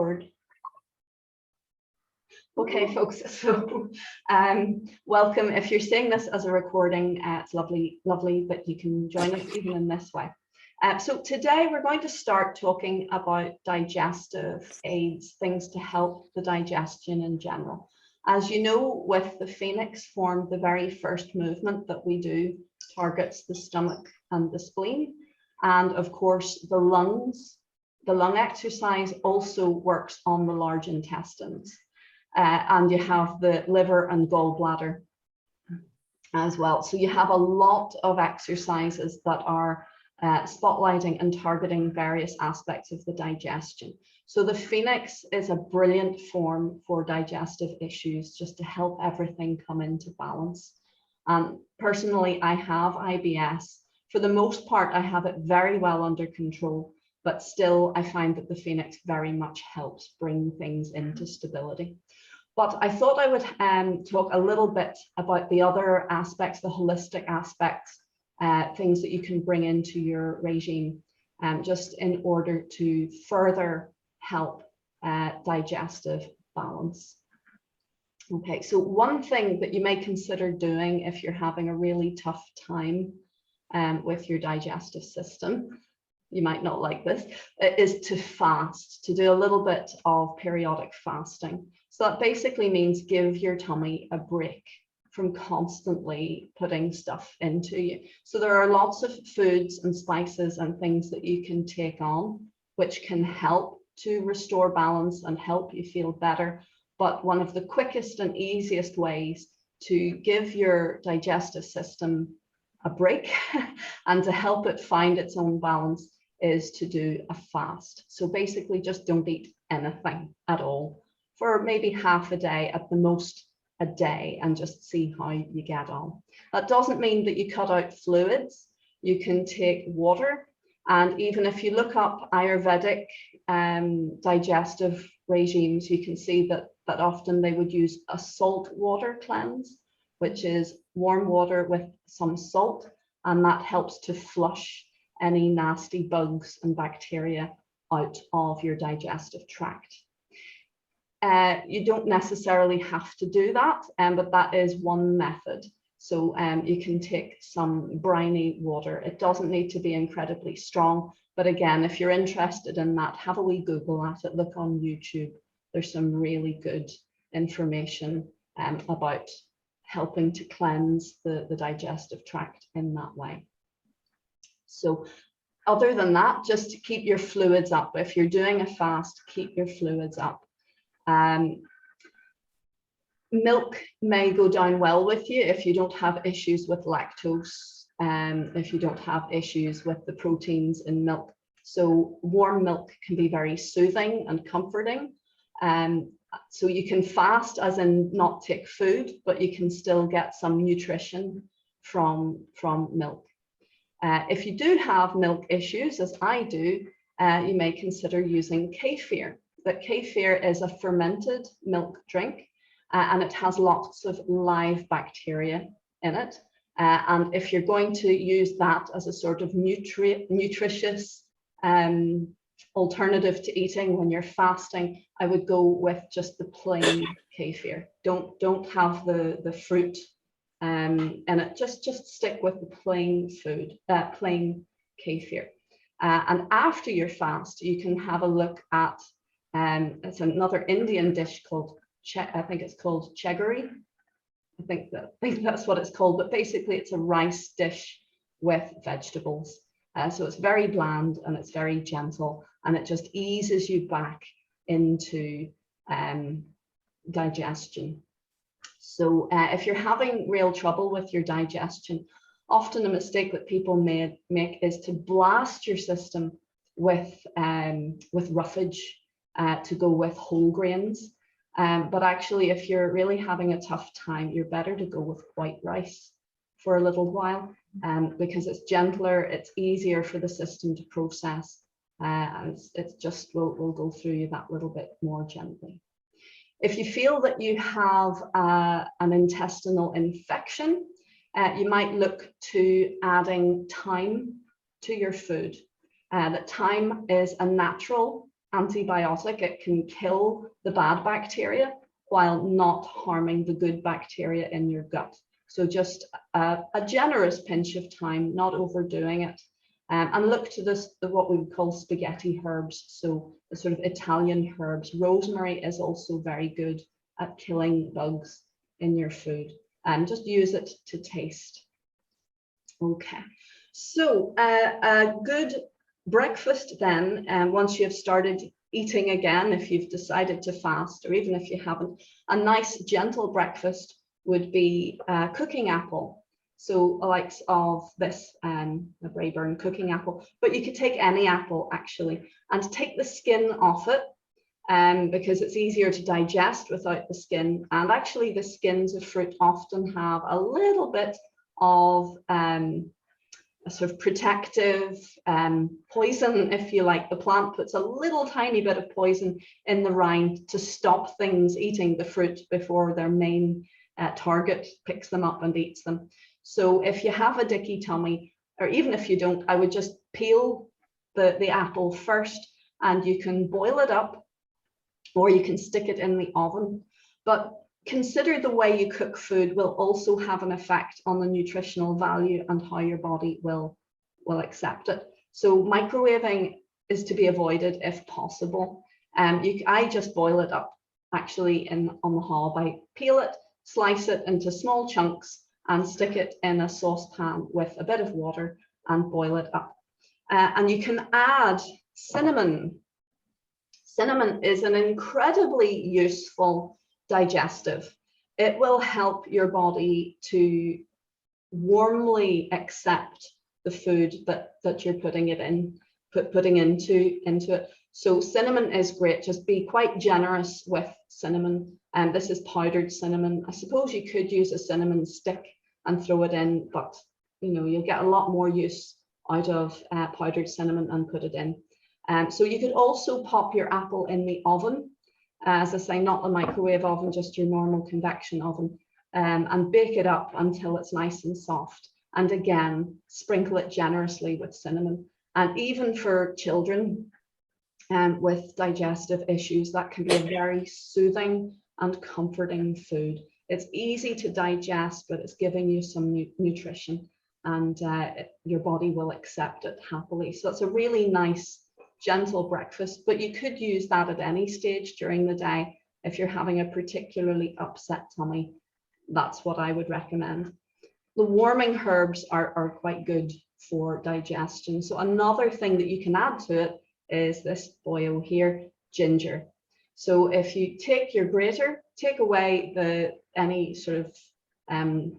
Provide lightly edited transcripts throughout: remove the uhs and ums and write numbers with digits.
record. Okay, folks, so welcome. If you're seeing this as a recording, it's lovely that you can join us even in this way. So today we're going to start talking about digestive aids, things to help the digestion in general. As you know, with the Phoenix form, the very first movement that we do targets the stomach and the spleen. And of course, the lungs, the lung exercise also works on the large intestines. And you have the liver and gallbladder as well. So you have a lot of exercises that are spotlighting and targeting various aspects of the digestion. So the Phoenix is a brilliant form for digestive issues, just to help everything come into balance. And personally, I have IBS. For the most part, I have it very well under control, but still I find that the Phoenix very much helps bring things into stability. But I thought I would talk a little bit about the other aspects, the holistic aspects, things that you can bring into your regime, just in order to further help digestive balance. Okay, so one thing that you may consider doing if you're having a really tough time with your digestive system, you might not like this, is to fast, to do a little bit of periodic fasting. So that basically means give your tummy a break from constantly putting stuff into you. So there are lots of foods and spices and things that you can take on, which can help to restore balance and help you feel better. But one of the quickest and easiest ways to give your digestive system a break and to help it find its own balance is to do a fast. So basically just don't eat anything at all for maybe half a day, at the most a day, and just see how you get on. That doesn't mean that you cut out fluids. You can take water, and even if you look up Ayurvedic digestive regimes, you can see that often they would use a salt water cleanse, which is warm water with some salt, and that helps to flush any nasty bugs and bacteria out of your digestive tract. You don't necessarily have to do that, but that is one method. So you can take some briny water. It doesn't need to be incredibly strong, but again, if you're interested in that, have a wee Google at it, look on YouTube. There's some really good information about helping to cleanse the digestive tract in that way. So other than that, just to keep your fluids up. If you're doing a fast, keep your fluids up. Milk may go down well with you if you don't have issues with lactose, if you don't have issues with the proteins in milk. So warm milk can be very soothing and comforting. So you can fast as in not take food, but you can still get some nutrition from milk. If you do have milk issues, as I do, you may consider using kefir. But kefir is a fermented milk drink, and it has lots of live bacteria in it. And if you're going to use that as a sort of nutritious alternative to eating when you're fasting, I would go with just the plain kefir. Don't have the fruit in it. Just stick with the plain food, plain kefir. And after your fast, you can have a look at it's another Indian dish called, I think it's called Kedgeree. I think that's what it's called, but basically it's a rice dish with vegetables. So it's very bland and it's very gentle, and it just eases you back into digestion. So if you're having real trouble with your digestion, often a mistake that people may make is to blast your system with roughage to go with whole grains. But actually, if you're really having a tough time, you're better to go with white rice for a little while, because it's gentler, it's easier for the system to process, and it's just will go through you that little bit more gently. If you feel that you have an intestinal infection, you might look to adding thyme to your food. That thyme is a natural antibiotic. It can kill the bad bacteria while not harming the good bacteria in your gut. So just a generous pinch of thyme, not overdoing it. And look to this, what we would call spaghetti herbs. So the sort of Italian herbs. Rosemary is also very good at killing bugs in your food. Just use it to taste. Okay, so a good breakfast then, once you've started eating again, if you've decided to fast, or even if you haven't, a nice gentle breakfast would be a cooking apple. So the likes of this, a Braeburn cooking apple, but you could take any apple actually, and take the skin off it, because it's easier to digest without the skin. And actually the skins of fruit often have a little bit of a sort of protective poison, if you like. The plant puts a little tiny bit of poison in the rind to stop things eating the fruit before their main target picks them up and eats them. So if you have a dicky tummy, or even if you don't, I would just peel the apple first, and you can boil it up, or you can stick it in the oven. But consider the way you cook food will also have an effect on the nutritional value and how your body will accept it. So microwaving is to be avoided if possible. I just boil it up actually on the hob. I peel it, slice it into small chunks, and stick it in a saucepan with a bit of water and boil it up. And you can add cinnamon. Cinnamon is an incredibly useful digestive. It will help your body to warmly accept the food that you're putting into it. So cinnamon is great. Just be quite generous with cinnamon. And this is powdered cinnamon. I suppose you could use a cinnamon stick and throw it in, but you'll get a lot more use out of powdered cinnamon and put it in. So you could also pop your apple in the oven, as I say, not the microwave oven, just your normal convection oven, and bake it up until it's nice and soft. And again, sprinkle it generously with cinnamon. And even for children with digestive issues, that can be a very soothing and comforting food. It's easy to digest, but it's giving you some nutrition, and your body will accept it happily. So it's a really nice, gentle breakfast, but you could use that at any stage during the day. If you're having a particularly upset tummy, that's what I would recommend. The warming herbs are quite good for digestion. So another thing that you can add to it is this boyo here, ginger. So if you take your grater, take away any sort of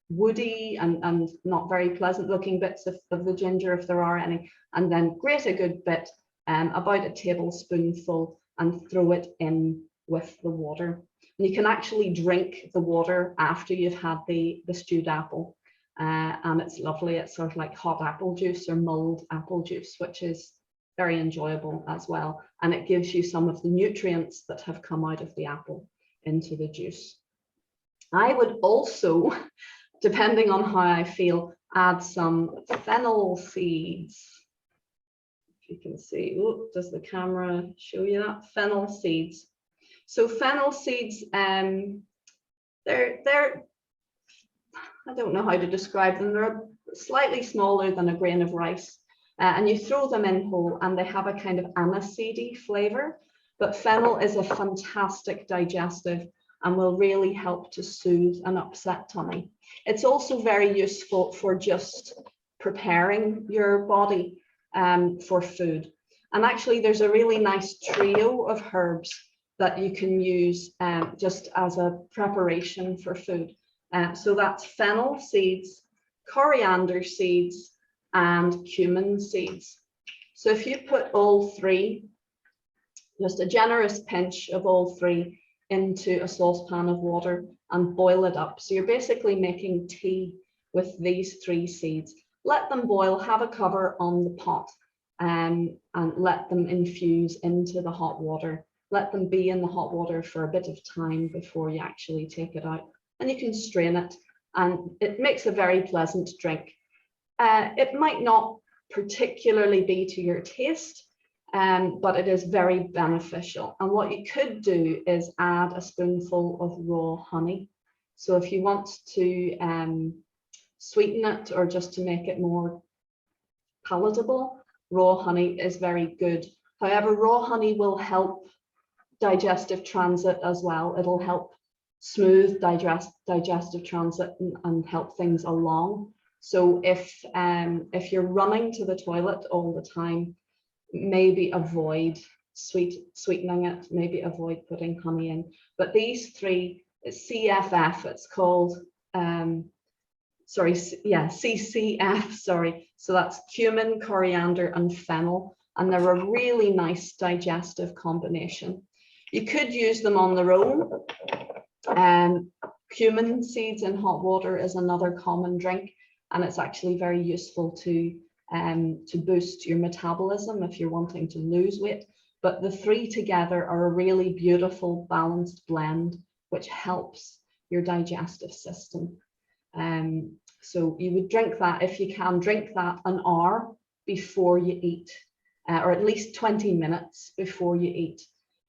woody and not very pleasant looking bits of the ginger, if there are any, and then grate a good bit, about a tablespoonful, and throw it in with the water. And you can actually drink the water after you've had the stewed apple, and it's lovely. It's sort of like hot apple juice or mulled apple juice, which is very enjoyable as well, and it gives you some of the nutrients that have come out of the apple into the juice. I would also, depending on how I feel, add some fennel seeds. If you can see, does the camera show you that? Fennel seeds. So fennel seeds, they're I don't know how to describe them. They're slightly smaller than a grain of rice, and you throw them in whole, and they have a kind of aniseedy flavor. But fennel is a fantastic digestive and will really help to soothe an upset tummy. It's also very useful for just preparing your body for food. And actually, there's a really nice trio of herbs that you can use just as a preparation for food. So that's fennel seeds, coriander seeds, and cumin seeds. So if you put all three, just a generous pinch of all three, into a saucepan of water and boil it up. So you're basically making tea with these three seeds. Let them boil, have a cover on the pot, and let them infuse into the hot water. Let them be in the hot water for a bit of time before you actually take it out. And you can strain it, and it makes a very pleasant drink. It might not particularly be to your taste, but it is very beneficial. And what you could do is add a spoonful of raw honey. So if you want to sweeten it or just to make it more palatable, raw honey is very good. However, raw honey will help digestive transit as well. It'll help smooth digestive transit and help things along. So if you're running to the toilet all the time, maybe avoid sweetening it, maybe avoid putting honey in. But these three, CFF, it's called, CCF, sorry. So that's cumin, coriander, and fennel. And they're a really nice digestive combination. You could use them on their own. Cumin seeds in hot water is another common drink, and it's actually very useful to boost your metabolism if you're wanting to lose weight. But the three together are a really beautiful balanced blend, which helps your digestive system. So you would drink that, if you can, drink that an hour before you eat, or at least 20 minutes before you eat,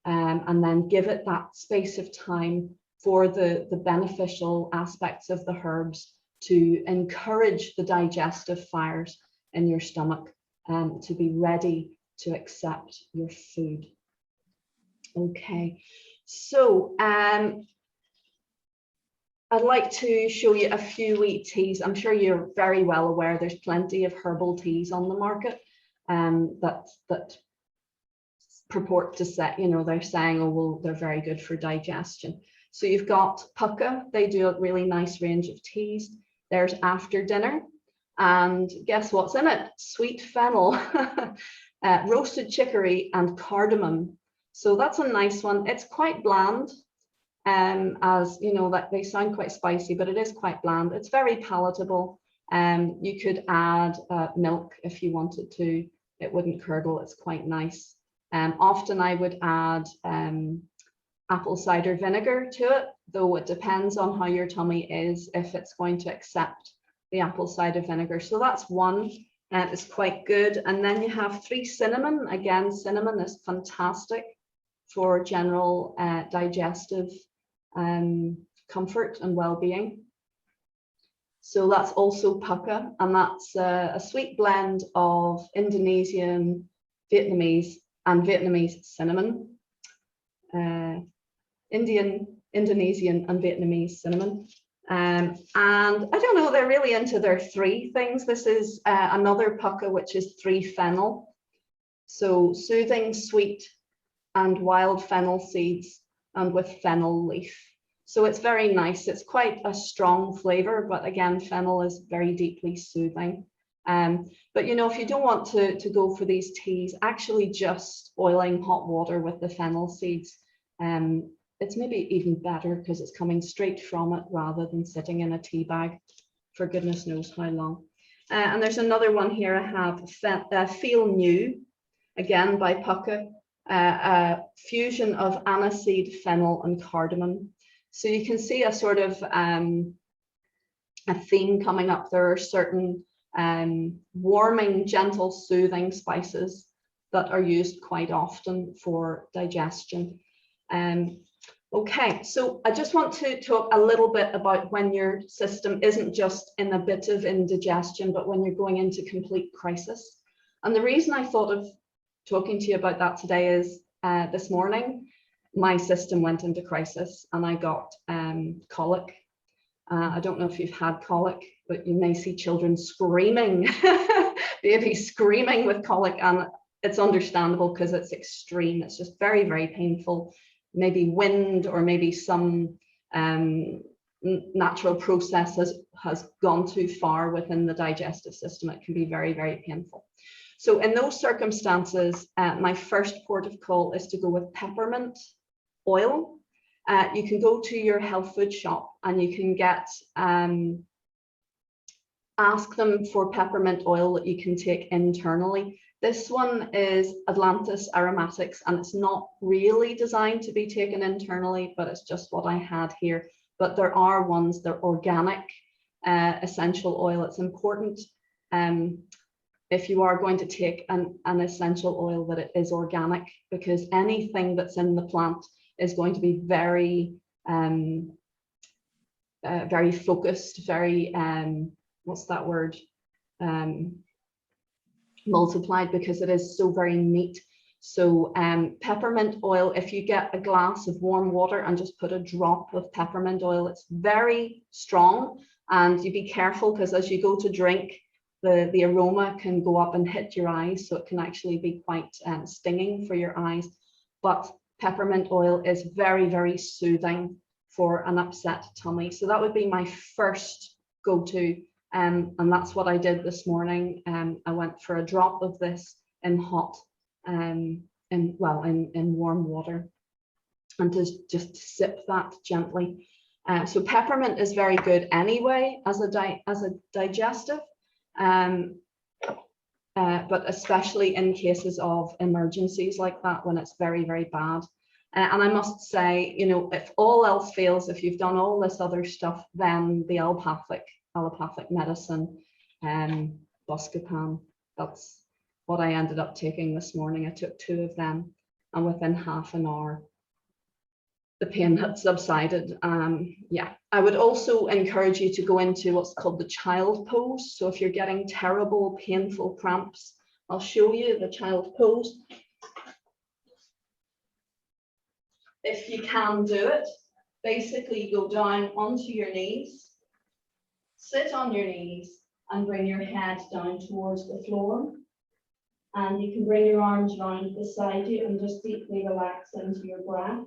and then give it that space of time for the beneficial aspects of the herbs to encourage the digestive fires in your stomach to be ready to accept your food. Okay, so I'd like to show you a few wee teas. I'm sure you're very well aware there's plenty of herbal teas on the market that purport to say, you know, they're saying, oh, well, they're very good for digestion. So you've got Pukka, they do a really nice range of teas. There's After Dinner, and guess what's in it? Sweet fennel, roasted chicory, and cardamom. So that's a nice one. It's quite bland, as you know, that they sound quite spicy, but it is quite bland. It's very palatable. You could add milk if you wanted to. It wouldn't curdle. It's quite nice. Often I would add apple cider vinegar to it, though it depends on how your tummy is, if it's going to accept the apple cider vinegar. So that's one, it's quite good. And then you have 3 cinnamon. Again, cinnamon is fantastic for general digestive comfort and well-being. So that's also Pukka, and that's a sweet blend of Indonesian, Vietnamese, and Vietnamese cinnamon. Indonesian and Vietnamese cinnamon. And I don't know, they're really into their 3 things. This is another Pukka, which is 3 fennel. So soothing, sweet, and wild fennel seeds, and with fennel leaf. So it's very nice. It's quite a strong flavor, but again, fennel is very deeply soothing. But you know, if you don't want to go for these teas, actually just boiling hot water with the fennel seeds, it's maybe even better because it's coming straight from it rather than sitting in a tea bag for goodness knows how long. And there's another one here I have, Feel New, again by Pukka, a fusion of aniseed, fennel, and cardamom. So you can see a sort of a theme coming up. There are certain warming, gentle, soothing spices that are used quite often for digestion. Okay, so I just want to talk a little bit about when your system isn't just in a bit of indigestion, but when you're going into complete crisis. And the reason I thought of talking to you about that today is this morning, my system went into crisis and I got colic. I don't know if you've had colic, but you may see children screaming, babies screaming with colic, and it's understandable because it's extreme. It's just very, very painful. Maybe wind or maybe some natural process has gone too far within the digestive system. It can be very, very painful. So in those circumstances, my first port of call is to go with peppermint oil. You can go to your health food shop and you can get, ask them for peppermint oil that you can take internally. This one is Atlantis Aromatics, and it's not really designed to be taken internally, but it's just what I had here. But there are ones, they're organic essential oil. It's important if you are going to take an essential oil, that it is organic, because anything that's in the plant is going to be very, very focused, very, what's that word? Multiplied, because it is so very neat. So peppermint oil, if you get a glass of warm water and just put a drop of peppermint oil, it's very strong, and you be careful, because as you go to drink, the aroma can go up and hit your eyes, so it can actually be quite stinging for your eyes. But peppermint oil is very, very soothing for an upset tummy. So that would be my first go-to, and that's what I did this morning. I went for a drop of this in hot, in warm water, and just sip that gently. So peppermint is very good anyway as a digestive, but especially in cases of emergencies like that, when it's very, very bad. And I must say, you know, if all else fails, if you've done all this other stuff, then the allopathic medicine, Buscopan, that's what I ended up taking this morning. I took 2 of them, and within half an hour, the pain had subsided. Yeah, I would also encourage you to go into what's called the child pose. So if you're getting terrible, painful cramps, I'll show you the child pose. If you can do it, basically go down onto your knees, sit on your knees, and bring your head down towards the floor. And you can bring your arms around beside you and just deeply relax into your breath.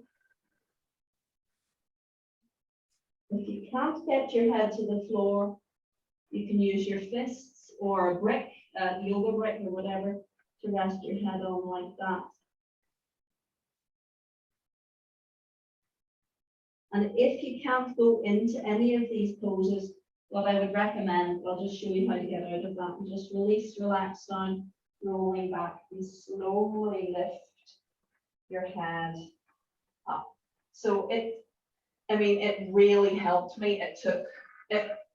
If you can't get your head to the floor, you can use your fists or a brick, a yoga brick or whatever, to rest your head on like that. And if you can't go into any of these poses, what I would recommend, I'll just show you how to get out of that, and just release, relax down, rolling back, and slowly lift your head up. So it really helped me. It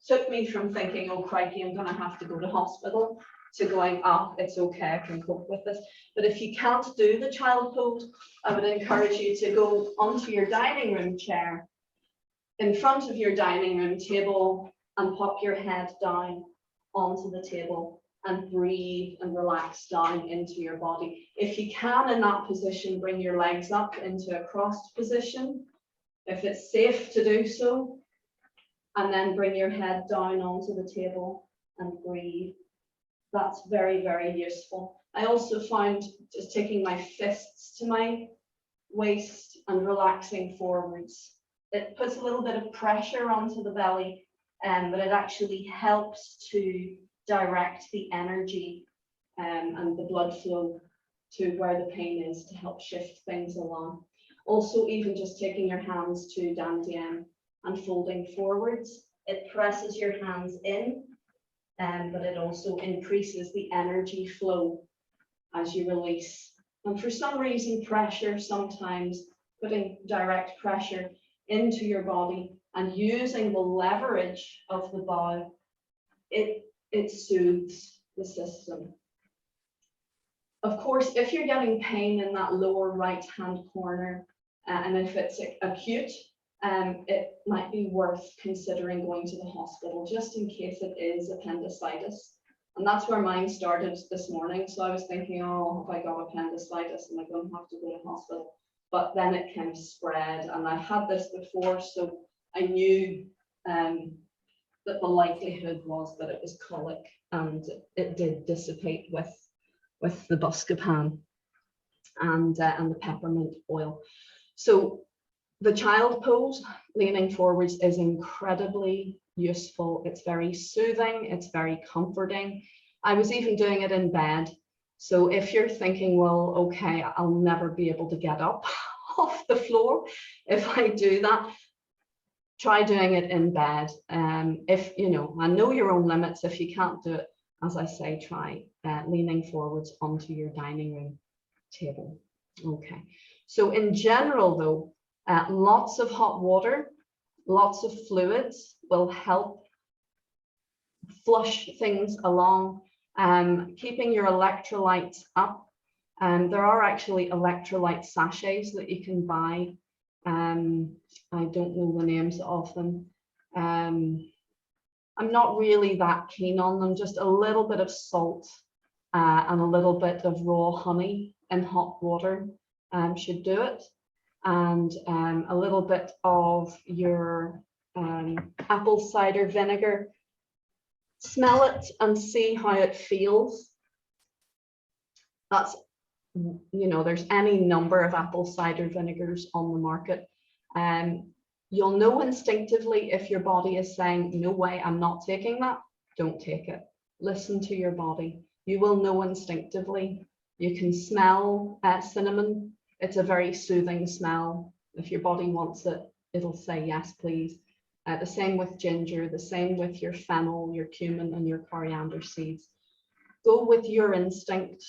took me from thinking, oh crikey, I'm gonna have to go to hospital, to going, oh, it's okay, I can cope with this. But if you can't do the child pose, I would encourage you to go onto your dining room chair, in front of your dining room table, and pop your head down onto the table and breathe and relax down into your body. If you can, in that position, bring your legs up into a crossed position, if it's safe to do so, and then bring your head down onto the table and breathe. That's very, very useful. I also found just taking my fists to my waist and relaxing forwards. It puts a little bit of pressure onto the belly, but it actually helps to direct the energy and the blood flow to where the pain is, to help shift things along. Also, even just taking your hands to dantian and folding forwards, it presses your hands in, but it also increases the energy flow as you release. And for some reason, pressure, sometimes putting direct pressure into your body and using the leverage of the bow, it soothes the system. Of course, if you're getting pain in that lower right hand corner, and if it's acute, it might be worth considering going to the hospital, just in case it is appendicitis. And that's where mine started this morning. So I was thinking, oh, if I got appendicitis, am I going to have to go to hospital? But then it kind of spread, and I've had this before, so I knew that the likelihood was that it was colic, and it did dissipate with the Buscopan and the peppermint oil. So the child pose, leaning forwards, is incredibly useful. It's very soothing, it's very comforting. I was even doing it in bed. So if you're thinking, well, okay, I'll never be able to get up off the floor if I do that, try doing it in bed. If you know your own limits. If you can't do it, as I say, try leaning forwards onto your dining room table. Okay, so in general though, lots of hot water, lots of fluids will help flush things along Keeping your electrolytes up. There are actually electrolyte sachets that you can buy. I don't know the names of them. I'm not really that keen on them. Just a little bit of salt and a little bit of raw honey in hot water should do it. And a little bit of your apple cider vinegar. Smell it and see how it feels. That's, you know, there's any number of apple cider vinegars on the market. You'll know instinctively if your body is saying, no way, I'm not taking that, don't take it. Listen to your body. You will know instinctively. You can smell cinnamon. It's a very soothing smell. If your body wants it, it'll say yes, please. The same with ginger, the same with your fennel, your cumin, and your coriander seeds. Go with your instinct.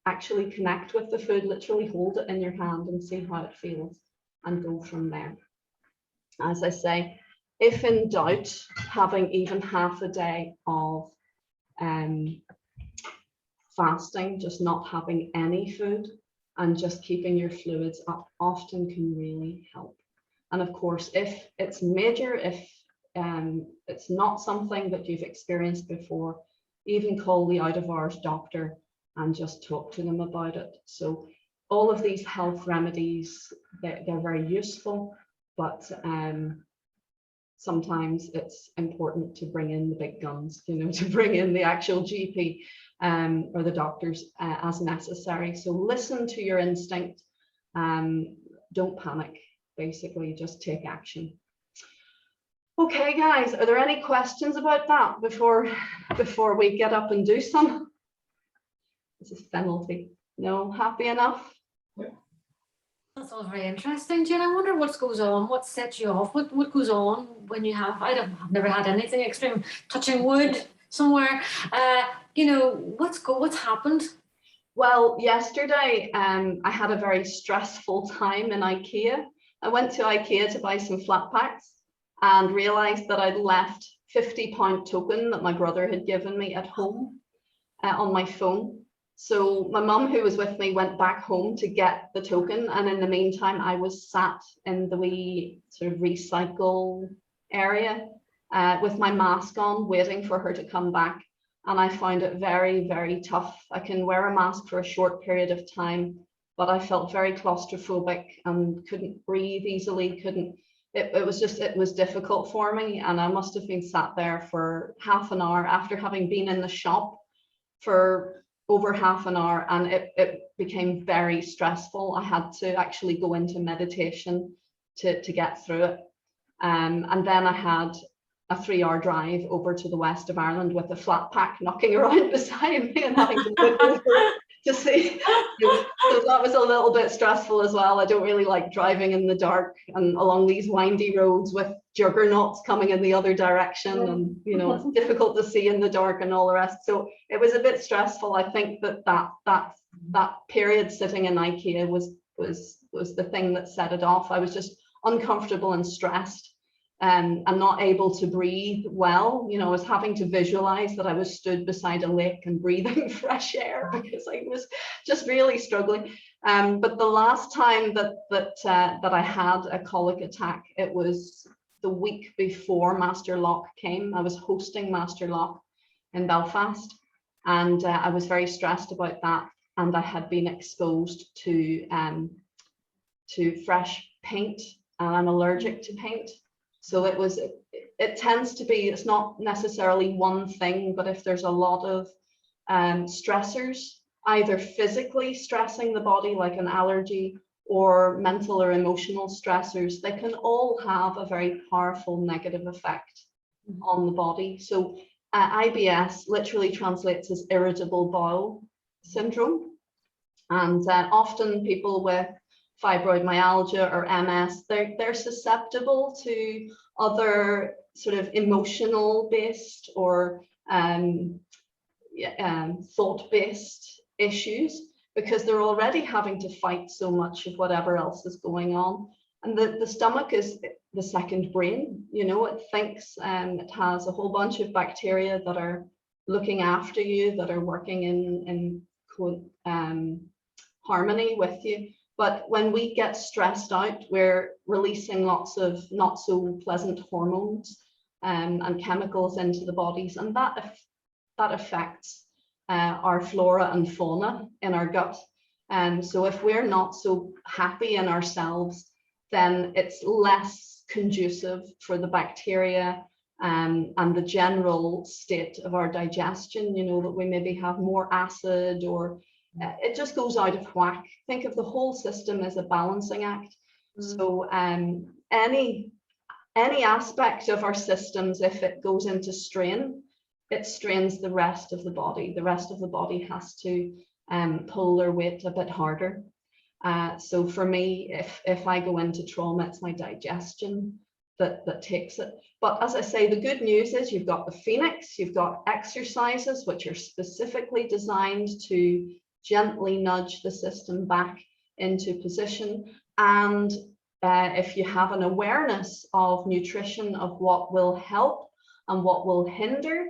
Actually connect with the food, literally hold it in your hand and see how it feels, and go from there. As I say, if in doubt, having even half a day of fasting, just not having any food and just keeping your fluids up often can really help. And of course, if it's major, if it's not something that you've experienced before, even call the out of hours doctor and just talk to them about it. So all of these health remedies, they're very useful, but sometimes it's important to bring in the big guns, you know, to bring in the actual GP or the doctors as necessary. So listen to your instinct. Don't panic, basically, just take action. Okay, guys, are there any questions about that before we get up and do some? This is penalty. No, happy enough? Yeah. That's all very interesting, Jen. I wonder what goes on, what sets you off, what goes on when you have, I've never had anything extreme, touching wood somewhere. You know, what's happened? Well, yesterday I had a very stressful time in IKEA. I went to IKEA to buy some flat packs and realized that I'd left £50 token that my brother had given me at home on my phone. So my mum, who was with me, went back home to get the token, and in the meantime I was sat in the wee sort of recycle area with my mask on, waiting for her to come back. And I found it very, very tough. I can wear a mask for a short period of time, but I felt very claustrophobic and couldn't breathe easily, it was difficult for me. And I must have been sat there for half an hour after having been in the shop for over half an hour, and it became very stressful. I had to actually go into meditation to get through it. And then I had a 3-hour drive over to the west of Ireland with a flat pack knocking around beside me and having to look over to see. So that was a little bit stressful as well. I don't really like driving in the dark and along these windy roads with juggernauts coming in the other direction, and you know, it's difficult to see in the dark and all the rest. So it was a bit stressful. I think that period sitting in IKEA was the thing that set it off. I was just uncomfortable and stressed. And not able to breathe well. You know, I was having to visualize that I was stood beside a lake and breathing fresh air because I was just really struggling. But the last time that I had a colic attack, it was the week before Master Lock came. I was hosting Master Lock in Belfast, and I was very stressed about that. And I had been exposed to fresh paint, and I'm allergic to paint. So it tends to be, it's not necessarily one thing, but if there's a lot of stressors, either physically stressing the body like an allergy, or mental or emotional stressors, they can all have a very powerful negative effect on the body. So IBS literally translates as irritable bowel syndrome. And often people with fibromyalgia or MS, they're susceptible to other sort of emotional based or thought based issues, because they're already having to fight so much of whatever else is going on. And the stomach is the second brain, you know, it thinks, it has a whole bunch of bacteria that are looking after you, that are working in harmony with you. But when we get stressed out, we're releasing lots of not so pleasant hormones and chemicals into the bodies, and that affects our flora and fauna in our gut. So if we're not so happy in ourselves, then it's less conducive for the bacteria and the general state of our digestion, you know, that we maybe have more acid, or it just goes out of whack. Think of the whole system as a balancing act. So any aspect of our systems, if it goes into strain, it strains the rest of the body. The rest of the body has to pull their weight a bit harder. So for me, if I go into trauma, it's my digestion that takes it. But as I say, the good news is you've got the Phoenix, you've got exercises which are specifically designed to gently nudge the system back into position. And if you have an awareness of nutrition, of what will help and what will hinder,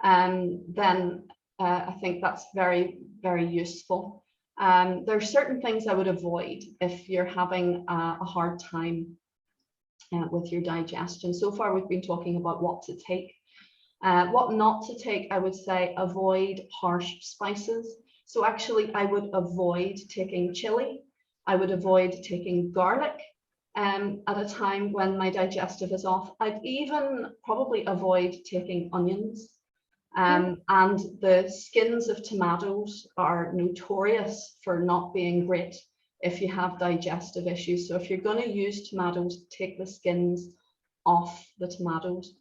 then I think that's very, very useful. There are certain things I would avoid if you're having a hard time with your digestion. So far, we've been talking about what to take. What not to take, I would say avoid harsh spices. So actually, I would avoid taking chili. I would avoid taking garlic at a time when my digestive is off. I'd even probably avoid taking onions. And the skins of tomatoes are notorious for not being great if you have digestive issues. So if you're going to use tomatoes, take the skins off the tomatoes.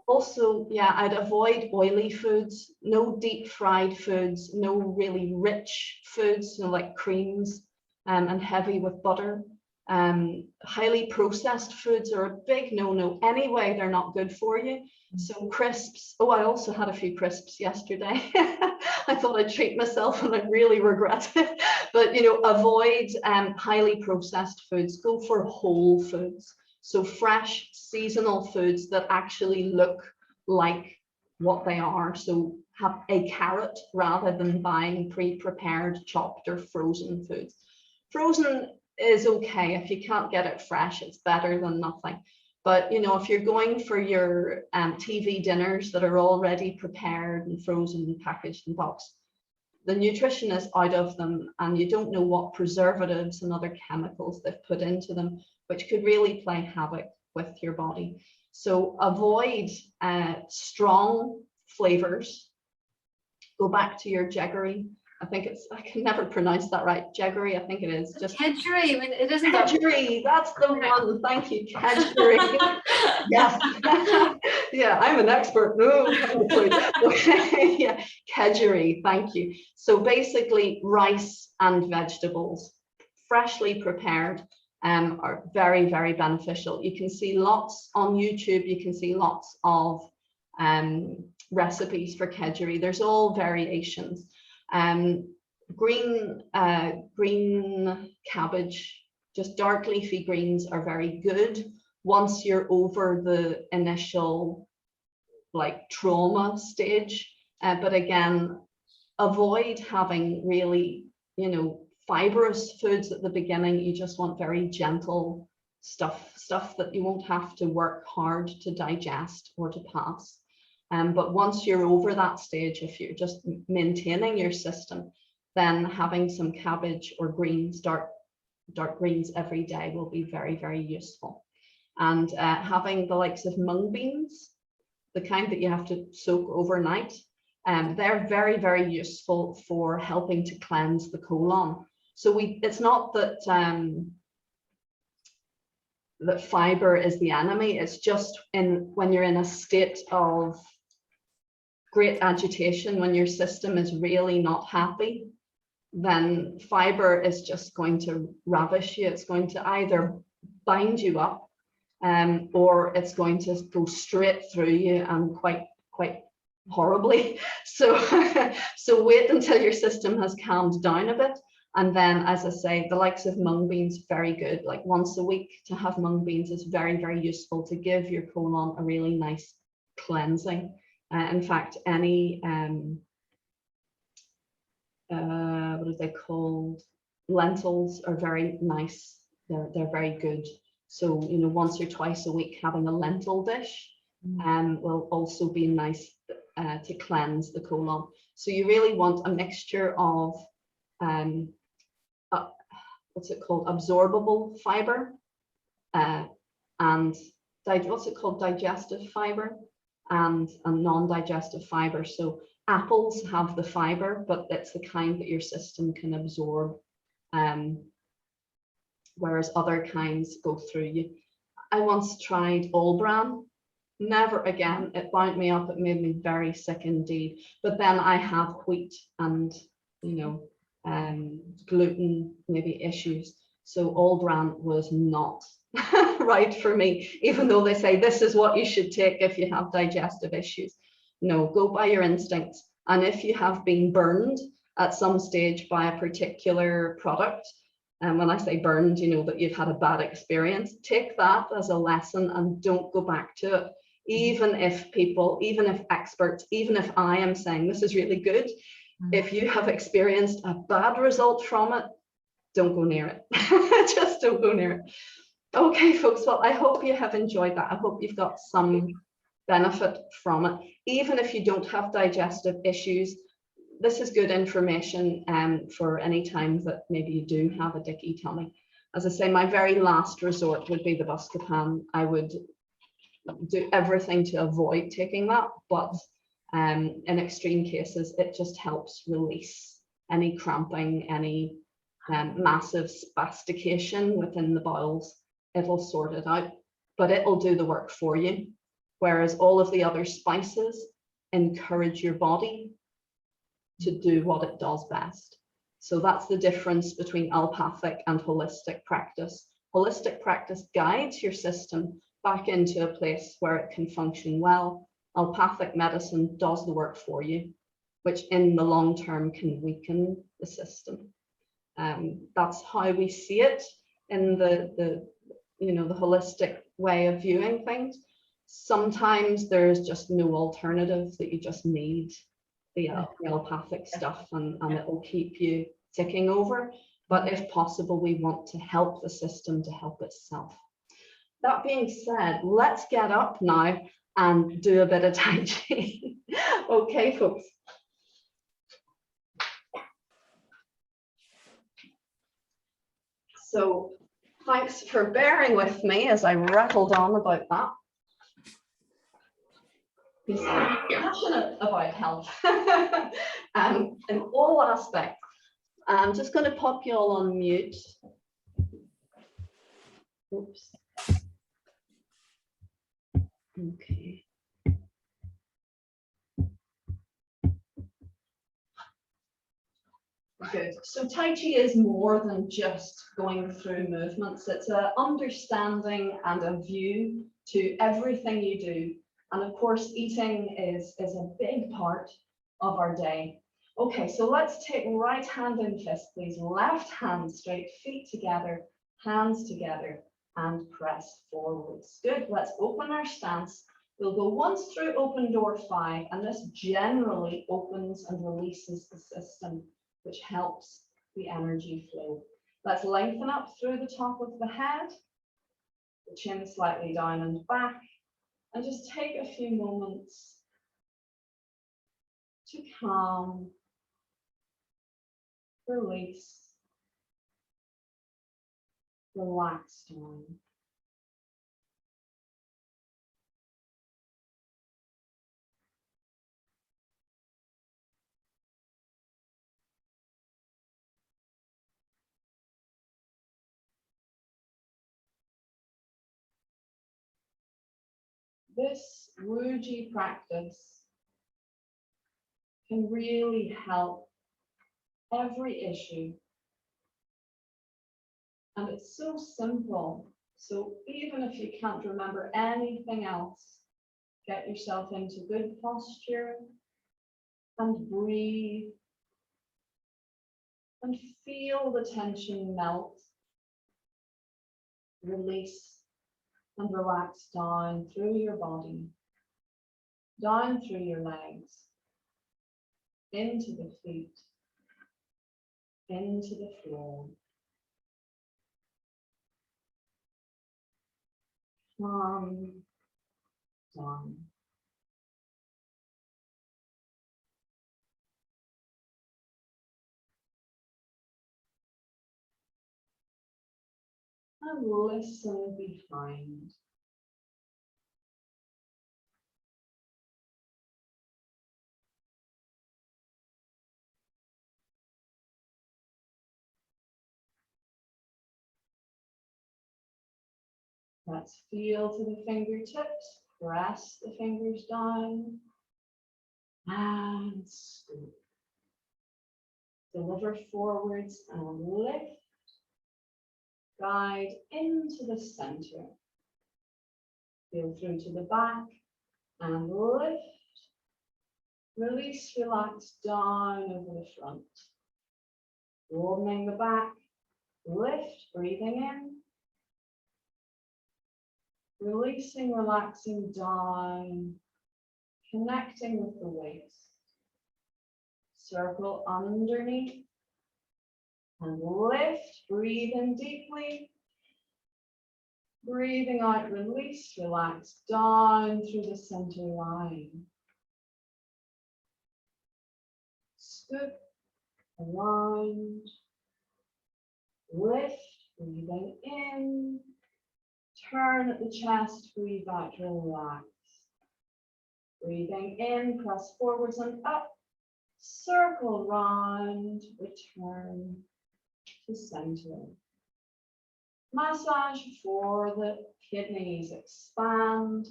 Also, yeah, I'd avoid oily foods, no deep fried foods, no really rich foods, you know, like creams and heavy with butter. Highly processed foods are a big no-no anyway. They're not good for you. So crisps. Oh, I also had a few crisps yesterday. I thought I'd treat myself and I really regret it. But, you know, avoid highly processed foods. Go for whole foods. So fresh, seasonal foods that actually look like what they are. So have a carrot rather than buying pre-prepared, chopped or frozen foods. Frozen is okay. If you can't get it fresh, it's better than nothing. But, you know, if you're going for your TV dinners that are already prepared and frozen and packaged and boxed, the nutrition is out of them and you don't know what preservatives and other chemicals they've put into them, which could really play havoc with your body. So avoid strong flavors. Go back to your Kedgeree. I think it's, I can never pronounce that right. Kedgeree, I think it is. Just Kedgeree, I mean, it isn't Kedgeree, that's the one. Thank you, Kedgeree. Yes. Yeah, I'm an expert. No, okay. Yeah, Kedgeree, thank you. So basically, rice and vegetables, freshly prepared, are very, very beneficial. You can see lots on YouTube. You can see lots of recipes for Kedgeree. There's all variations. Green cabbage, just dark leafy greens are very good once you're over the initial like trauma stage. But again, avoid having really, you know, fibrous foods at the beginning. You just want very gentle stuff that you won't have to work hard to digest or to pass. But once you're over that stage, if you're just maintaining your system, then having some cabbage or greens, dark greens every day will be very, very useful. And having the likes of mung beans, the kind that you have to soak overnight, they're very, very useful for helping to cleanse the colon. So it's not that that fiber is the enemy. It's just when you're in a state of great agitation, when your system is really not happy, then fiber is just going to ravish you. It's going to either bind you up or it's going to go straight through you and quite horribly. So wait until your system has calmed down a bit. And then, as I say, the likes of mung beans, very good. Like once a week to have mung beans is very, very useful to give your colon a really nice cleansing. In fact, any what are they called? Lentils are very nice. They're very good. So, you know, once or twice a week having a lentil dish will also be nice to cleanse the colon. So you really want a mixture of what's it called? Absorbable fiber and what's it called? Digestive fiber and non-digestive fiber. So apples have the fiber, but it's the kind that your system can absorb, whereas other kinds go through you. I once tried all bran. Never again. It wound me up. It made me very sick indeed. But then I have wheat and, you know, gluten maybe issues. So all bran was not right for me, even though they say this is what you should take if you have digestive issues. No, go by your instincts. And if you have been burned at some stage by a particular product, and when I say burned, you know that you've had a bad experience, take that as a lesson and don't go back to it. Even if people, even if experts, even if I am saying this is really good, if you have experienced a bad result from it, don't go near it. Just don't go near it. Okay, folks, well, I hope you have enjoyed that. I hope you've got some benefit from it. Even if you don't have digestive issues, this is good information for any time that maybe you do have a dicky tummy. As I say, my very last resort would be the Buscopan. I would do everything to avoid taking that, but in extreme cases, it just helps release any cramping, any massive spastication within the bowels. It'll sort it out, but it'll do the work for you. Whereas all of the other spices encourage your body to do what it does best. So that's the difference between allopathic and holistic practice. Holistic practice guides your system back into a place where it can function well. Allopathic medicine does the work for you, which in the long term can weaken the system. That's how we see it in the holistic way of viewing things. Sometimes there's just no alternative, that you just need the allopathic stuff and it will keep you ticking over. But if possible, we want to help the system to help itself. That being said, let's get up now and do a bit of Tai Chi. Okay, folks. So thanks for bearing with me as I rattled on about that. He's passionate about health in all aspects. I'm just going to pop you all on mute. Oops. Okay. Good. So Tai Chi is more than just going through movements. It's an understanding and a view to everything you do. And of course, eating is a big part of our day. Okay, so let's take right hand in fist, please. Left hand straight, feet together, hands together, and press forwards. Good. Let's open our stance. We'll go once through open door 5, and this generally opens and releases the system, which helps the energy flow. Let's lengthen up through the top of the head, the chin slightly down and back, and just take a few moments to calm, release, relax down. This Wuji practice can really help every issue. And it's so simple. So even if you can't remember anything else, get yourself into good posture and breathe and feel the tension melt, release and relax down through your body. down through your legs, into the feet, into the floor. Calm down. And listen behind. Let's feel to the fingertips, press the fingers down, and scoop. Deliver forwards and lift. Guide into the center. Feel through to the back and lift. Release, relax down over the front. Broadening the back, lift, breathing in. Releasing, relaxing down, connecting with the waist. Circle underneath and lift, breathe in deeply. Breathing out, release, relax down through the center line. Scoop, around, lift, breathing in. Turn at the chest, breathe out, relax. Breathing in, press forwards and up. Circle round, return to center. Massage for the kidneys, expand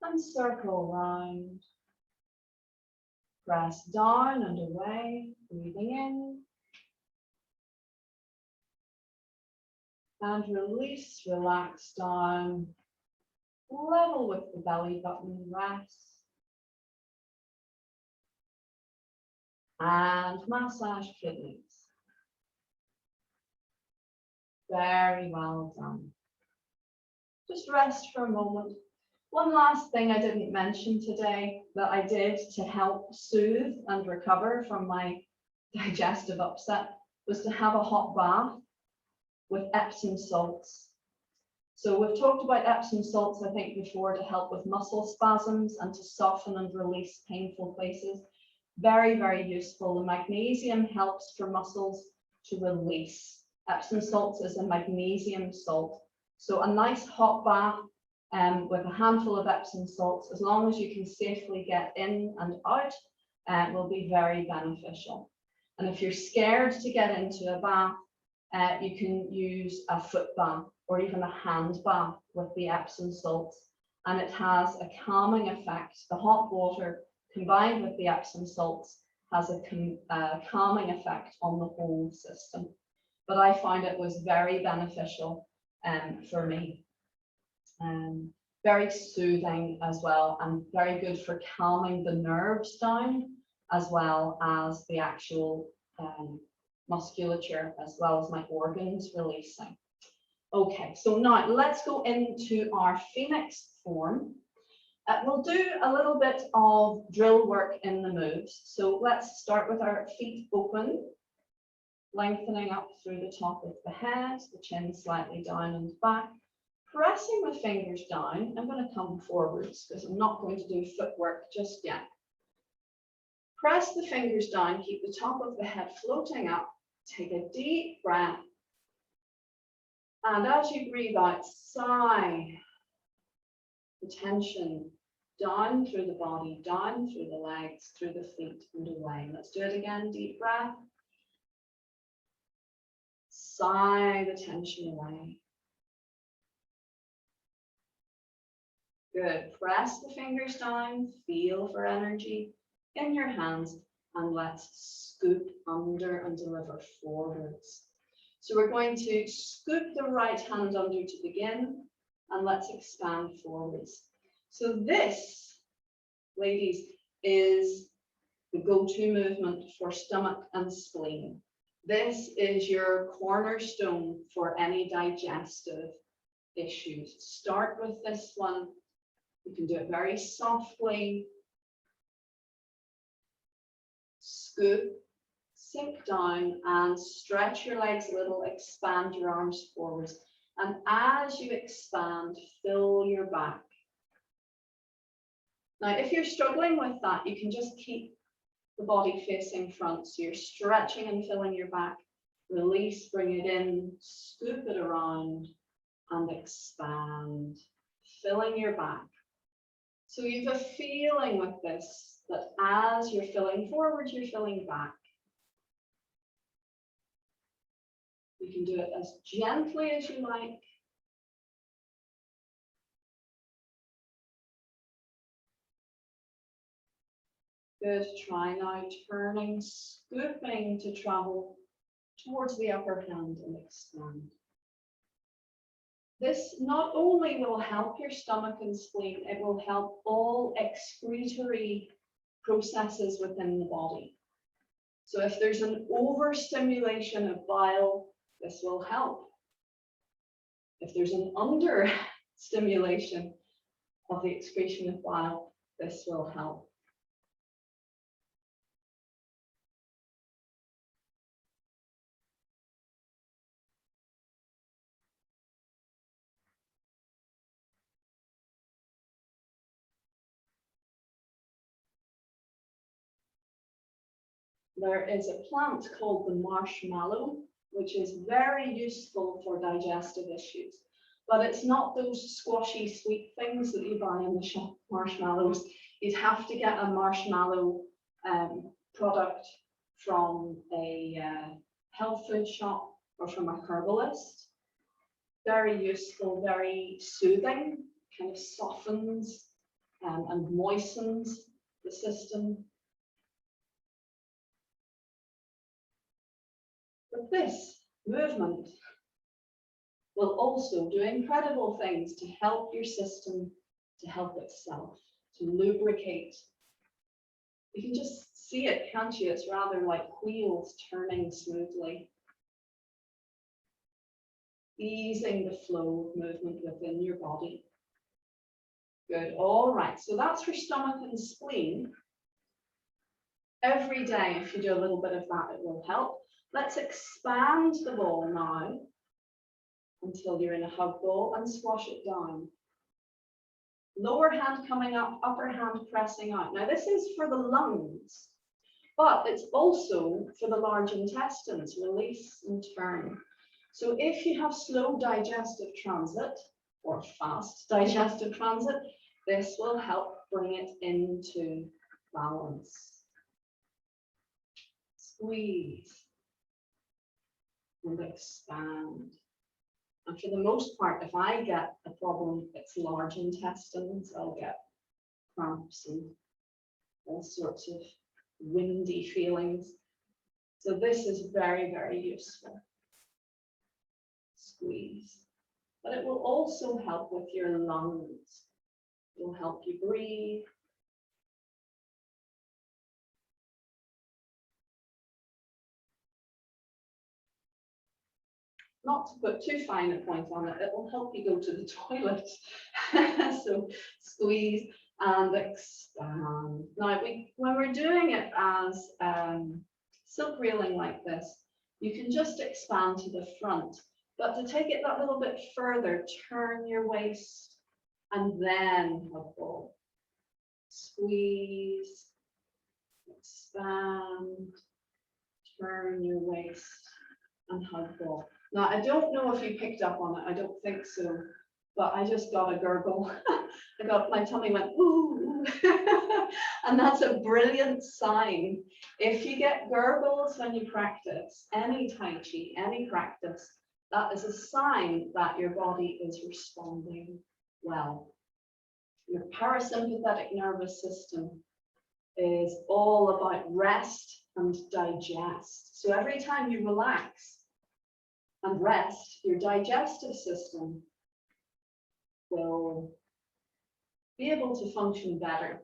and circle round. Press down and away, breathing in. And release, relax down, level with the belly button, rest. And massage kidneys. Very well done. Just rest for a moment. One last thing I didn't mention today that I did to help soothe and recover from my digestive upset was to have a hot bath with Epsom salts. So we've talked about Epsom salts, I think, before to help with muscle spasms and to soften and release painful places. Very, very useful. The magnesium helps for muscles to release. Epsom salts is a magnesium salt. So a nice hot bath with a handful of Epsom salts, as long as you can safely get in and out, will be very beneficial. And if you're scared to get into a bath, you can use a foot bath or even a hand bath with the Epsom salts, and it has a calming effect. The hot water combined with the Epsom salts has a calming effect on the whole system. But I find it was very beneficial for me. Very soothing as well, and very good for calming the nerves down, as well as the actual musculature, as well as my organs releasing. Okay, so now let's go into our Phoenix form. We'll do a little bit of drill work in the moves. So let's start with our feet open, lengthening up through the top of the head, the chin slightly down and back. Pressing the fingers down, I'm going to come forwards because I'm not going to do footwork just yet. Press the fingers down, keep the top of the head floating up. Take a deep breath. And as you breathe out, sigh the tension down through the body, down through the legs, through the feet and away. Let's do it again, deep breath. Sigh the tension away. Good. Press the fingers down, feel for energy in your hands, and let's scoop under and deliver forwards. So we're going to scoop the right hand under to begin, and let's expand forwards. So this, ladies, is the go-to movement for stomach and spleen. This is your cornerstone for any digestive issues. Start with this one. You can do it very softly, scoop, sink down and stretch your legs a little, expand your arms forwards. And as you expand, fill your back. Now, if you're struggling with that, you can just keep the body facing front. So you're stretching and filling your back. Release, bring it in, scoop it around and expand, filling your back. So you have a feeling with this that as you're filling forward, you're filling back. You can do it as gently as you like. Good. Try now turning, scooping to travel towards the upper hand and expand. This not only will help your stomach and spleen, it will help all excretory processes within the body. So if there's an overstimulation of bile, this will help. If there's an understimulation of the excretion of bile, this will help. There is a plant called the marshmallow, which is very useful for digestive issues. But it's not those squashy sweet things that you buy in the shop, marshmallows. You'd have to get a marshmallow product from a health food shop or from a herbalist. Very useful, very soothing, kind of softens and moistens the system. But this movement will also do incredible things to help your system to help itself, to lubricate. You can just see it, can't you? It's rather like wheels turning smoothly, easing the flow of movement within your body. Good. All right. So that's for stomach and spleen. Every day, if you do a little bit of that, it will help. Let's expand the ball now until you're in a hug ball and squash it down. Lower hand coming up, upper hand pressing out. Now this is for the lungs, but it's also for the large intestines. Release and turn. So if you have slow digestive transit or fast digestive transit, this will help bring it into balance. Squeeze and expand. And for the most part, if I get a problem, it's large intestines, I'll get cramps and all sorts of windy feelings. So this is very, very useful. Squeeze. But it will also help with your lungs. It will help you breathe. Not to put too fine a point on it, it will help you go to the toilet. So squeeze and expand. Now, when we're doing it as silk reeling like this, you can just expand to the front. But to take it that little bit further, turn your waist and then hug ball. Squeeze, expand, turn your waist and hug ball. Now, I don't know if you picked up on it, I don't think so, but I just got a gurgle. My tummy went, ooh, and that's a brilliant sign. If you get gurgles when you practice any Tai Chi, any practice, that is a sign that your body is responding well. Your parasympathetic nervous system is all about rest and digest. So every time you relax and rest, your digestive system will be able to function better.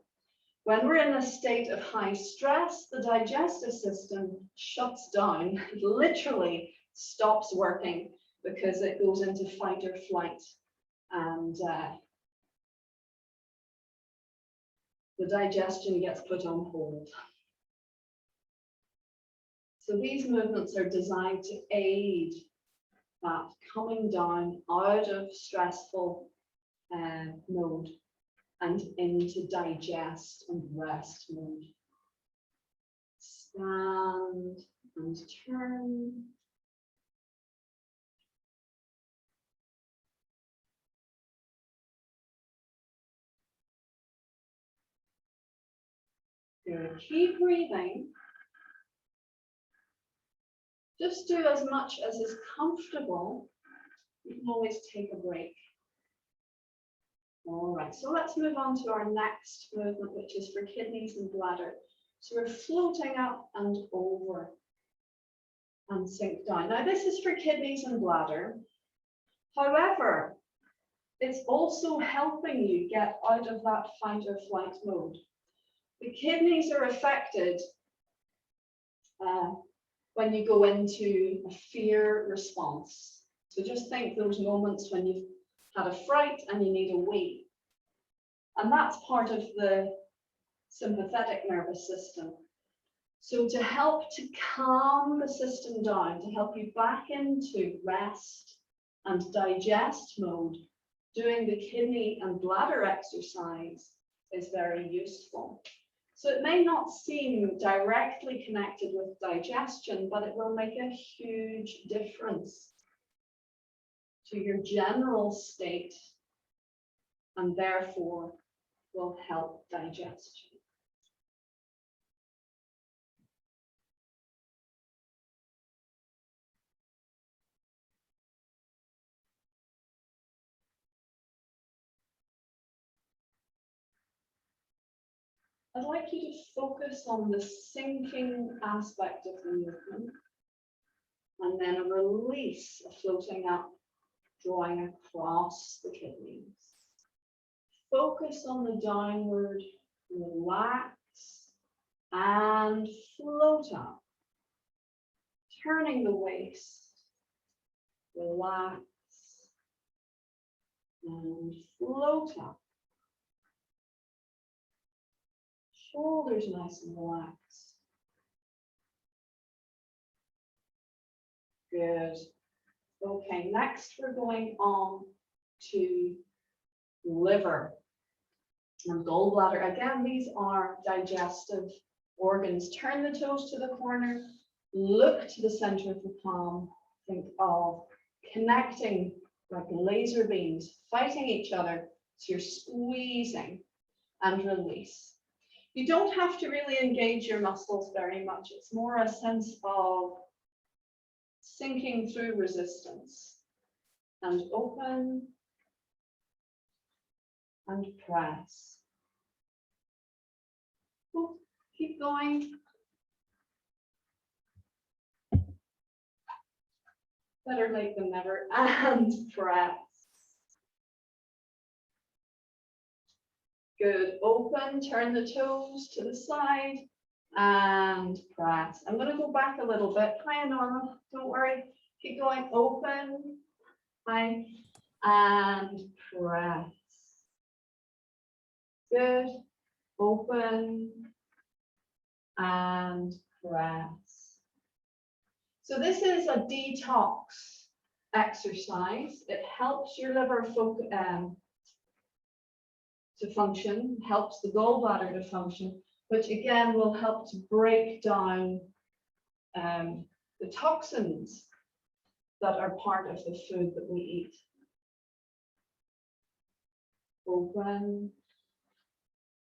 When we're in a state of high stress, the digestive system shuts down. It literally stops working because it goes into fight or flight, and the digestion gets put on hold. So these movements are designed to aid that coming down out of stressful mode and into digest and rest mode. Stand and turn. Good. Keep breathing. Just do as much as is comfortable. You can always take a break. All right, so let's move on to our next movement, which is for kidneys and bladder. So we're floating up and over and sink down. Now this is for kidneys and bladder. However, it's also helping you get out of that fight or flight mode. The kidneys are affected when you go into a fear response. So just think those moments when you've had a fright and you need a wee. And that's part of the sympathetic nervous system. So to help to calm the system down, to help you back into rest and digest mode, doing the kidney and bladder exercise is very useful. So it may not seem directly connected with digestion, but it will make a huge difference to your general state and therefore will help digestion. I'd like you to focus on the sinking aspect of the movement and then a release, a floating up, drawing across the kidneys. Focus on the downward, relax and float up. Turning the waist, relax and float up. Shoulders nice and relaxed. Good. Okay, next we're going on to liver and gallbladder. Again, these are digestive organs. Turn the toes to the corner, look to the center of the palm. Think of connecting like laser beams, fighting each other. So you're squeezing and release. You don't have to really engage your muscles very much. It's more a sense of sinking through resistance. And open and press. Ooh, keep going. Better late than never. And press. Good. Open, turn the toes to the side and press. I'm going to go back a little bit. Hi, Norma. Don't worry. Keep going. Open. Hi. And press. Good. Open and press. So this is a detox exercise. It helps your liver to function, helps the gallbladder to function, which again will help to break down the toxins that are part of the food that we eat. Open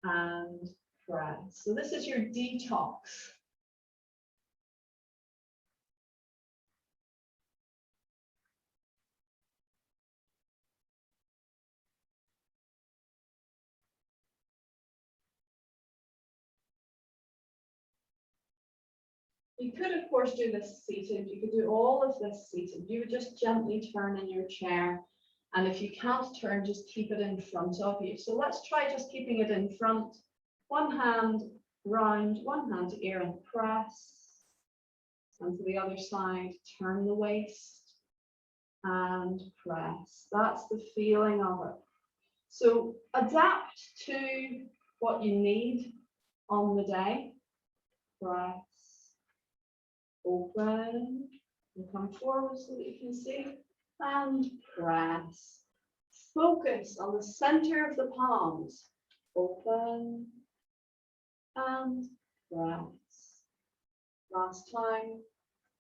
and press. So this is your detox. You could, of course, do this seated. You could do all of this seated. You would just gently turn in your chair. And if you can't turn, just keep it in front of you. So let's try just keeping it in front. One hand round, one hand to ear and press. And to the other side, turn the waist and press. That's the feeling of it. So adapt to what you need on the day. Press Open. And come forward so that you can see. And press. Focus on the center of the palms. Open. And press. Last time.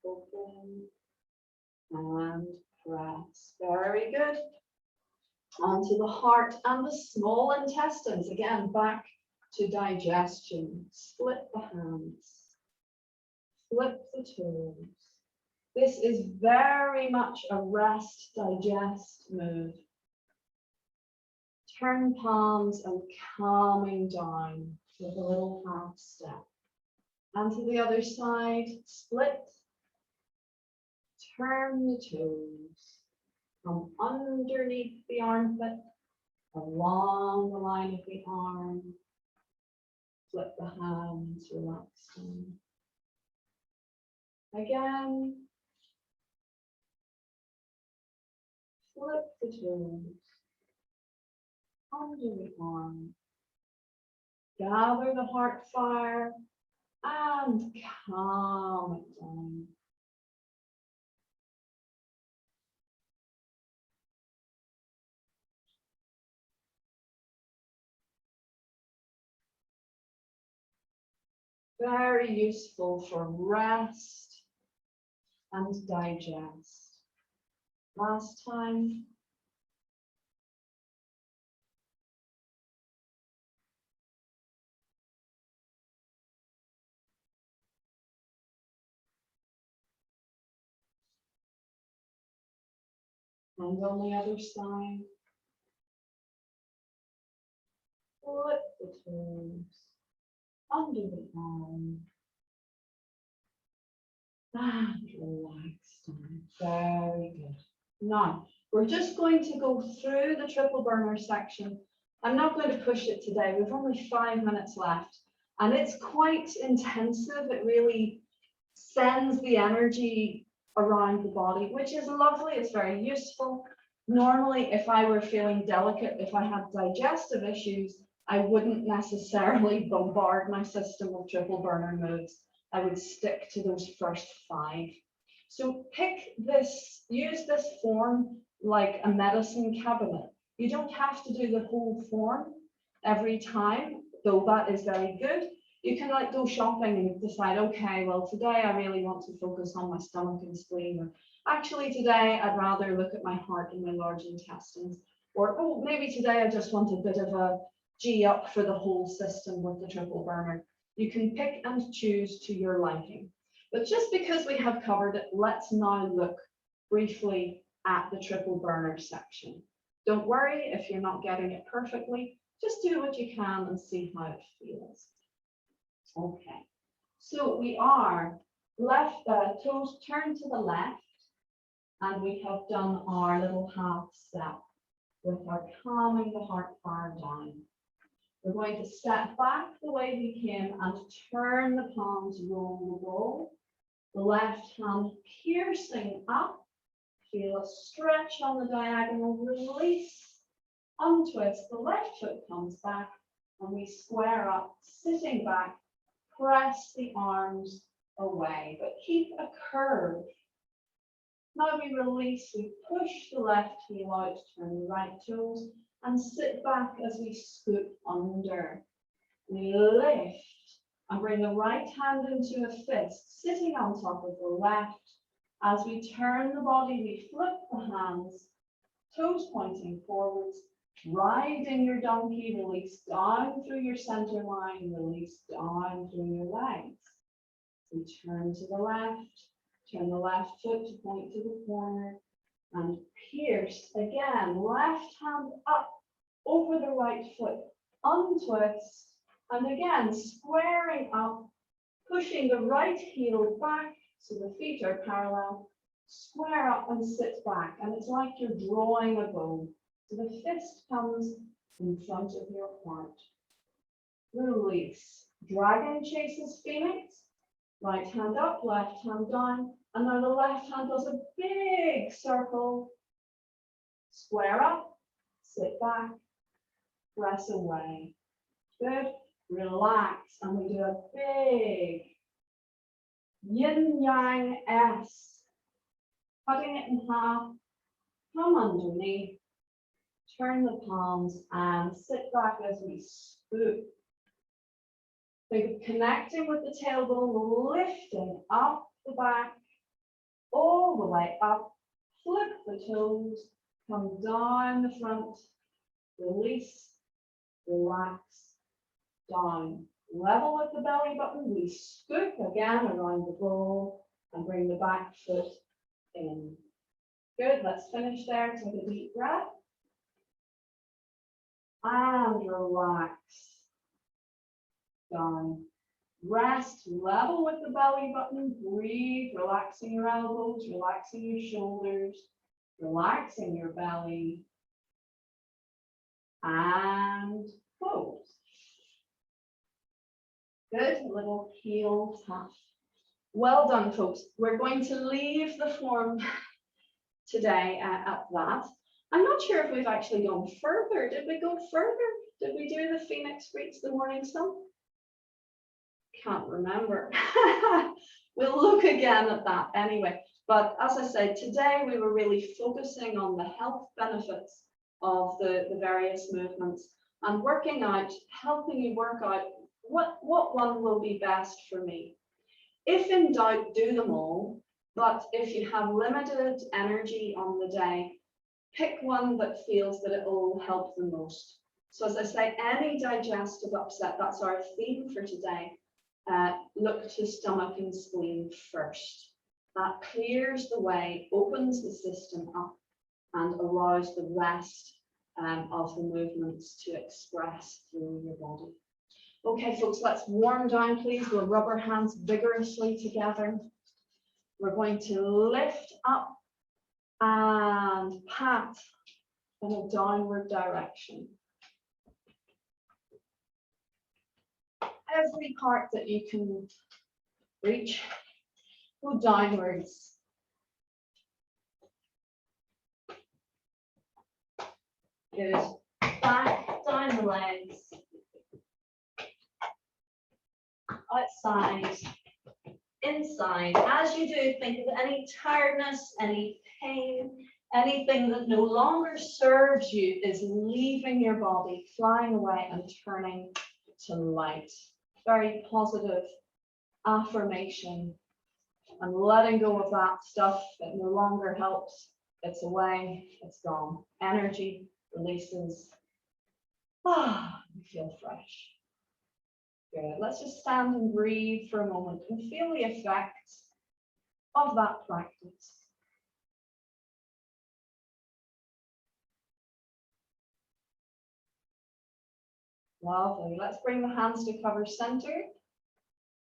Open. And press. Very good. Onto the heart and the small intestines. Again, back to digestion. Split the hands. Flip the toes. This is very much a rest, digest move. Turn palms and calming down with a little half step. And to the other side, split. Turn the toes. From underneath the armpit, along the line of the arm. Flip the hands, relax them. Again. Flip the toes. Under the arm. Gather the heart fire and calm it down. Very useful for rest and digest. Last time. And on the other side. Flip the toes. Under the arm. And relax down. Very good. Now, we're just going to go through the triple burner section. I'm not going to push it today. We've only 5 minutes left. And it's quite intensive. It really sends the energy around the body, which is lovely. It's very useful. Normally, if I were feeling delicate, if I had digestive issues, I wouldn't necessarily bombard my system with triple burner moves. I would stick to those first 5. So pick this, use this form like a medicine cabinet. You don't have to do the whole form every time, though that is very good. You can like go shopping and decide, okay, well, today I really want to focus on my stomach and spleen, or actually today I'd rather look at my heart and my large intestines, or oh, maybe today I just want a bit of a G up for the whole system with the triple burner. You can pick and choose to your liking. But just because we have covered it, let's now look briefly at the triple burner section. Don't worry if you're not getting it perfectly, just do what you can and see how it feels. Okay, so we are left, toes turned to the left, and we have done our little half step with our calming the heart fire down. We're going to step back the way we came and turn the palms, roll the ball. The left hand piercing up. Feel a stretch on the diagonal, release, untwist. The left foot comes back and we square up, sitting back, press the arms away, but keep a curve. Now we release, we push the left heel out, turn the right toes, and sit back as we scoop under. We lift and bring the right hand into a fist, sitting on top of the left. As we turn the body, we flip the hands, toes pointing forwards, riding your donkey, release down through your center line, release down through your legs. We turn to the left, turn the left foot to point to the corner, and pierce again, left hand up over the right foot, untwist, and again, squaring up, pushing the right heel back so the feet are parallel, square up and sit back, and it's like you're drawing a bow. So the fist comes in front of your heart. Release. Dragon chases Phoenix. Right hand up, left hand down, and now the left hand does a big circle. Square up, sit back, press away. Good. Relax, and we do a big Yin Yang S. Cutting it in half, come underneath, turn the palms and sit back as we scoop. Think of connecting with the tailbone, lifting up the back, all the way up, flip the toes, come down the front, release, relax, down. Level with the belly button, we scoop again around the bowl and bring the back foot in. Good, let's finish there. Take a deep breath. And relax. Down. Rest, level with the belly button, breathe, relaxing your elbows, relaxing your shoulders, relaxing your belly. And close. Good, a little heel tap. Well done, folks. We're going to leave the form today at that. I'm not sure if we've actually gone further. Did we go further? Did we do the Phoenix Greets the Morning Sun? Can't remember. We'll look again at that anyway. But as I said, today we were really focusing on the health benefits of the various movements and working out, helping you work out what one will be best for me. If in doubt, do them all. But if you have limited energy on the day, pick one that feels that it will help the most. So as I say, any digestive upset, that's our theme for today. Look to stomach and spleen first. That clears the way, opens the system up, and allows the rest of the movements to express through your body. Okay, folks, let's warm down, please. We'll rub our hands vigorously together. We're going to lift up and pat in a downward direction. Every part that you can reach, go downwards. Good. Back, down the legs. Outside, inside. As you do, think of any tiredness, any pain, anything that no longer serves you is leaving your body, flying away and turning to light. Very positive affirmation and letting go of that stuff that no longer helps. It's away, it's gone. Energy releases. You feel fresh. Good. Let's just stand and breathe for a moment and feel the effects of that practice. Lovely. Let's bring the hands to cover center.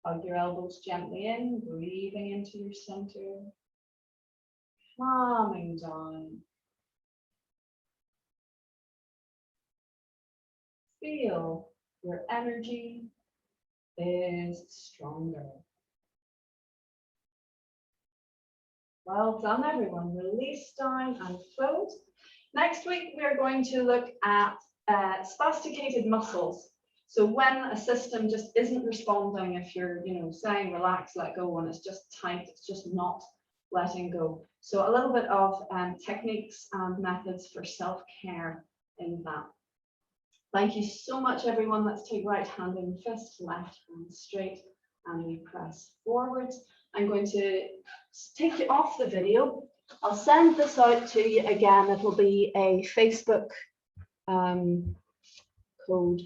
Hug your elbows gently in, breathing into your center. Calming down. Feel your energy is stronger. Well done, everyone. Release down and close. Next week, we are going to look at spasticated muscles. So when a system just isn't responding, if you're, saying relax, let go, and it's just tight, it's just not letting go. So a little bit of techniques and methods for self-care in that. Thank you so much, everyone. Let's take right hand in fist, left hand straight, and we press forwards. I'm going to take you off the video. I'll send this out to you again. It'll be a Facebook code